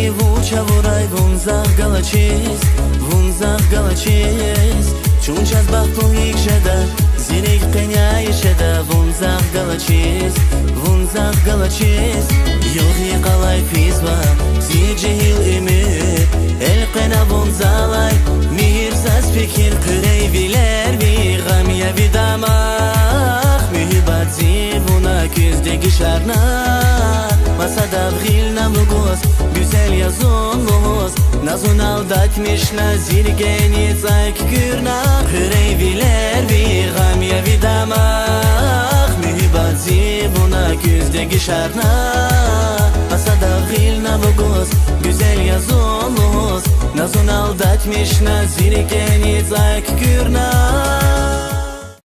вуча ворай вунзах галачис чунчас бахтун икшеда зирик пеня ишеда вунзах галачис юхи қалай физва зиджихил имит эл qena vunzalay mihirsaz fikir qirey viler vi gam ya vidamak mühibat zivuna küzdeki şarna masada vghil namlugos güzel yazonlos nazun aldatmış nazirgeni zayk gürna qirey viler vi gam ya vidamak mühibat zivuna küzdeki şarna masada vghil namlugos güzel yazonlos nazun aldatmış nazirgeni zayk gürna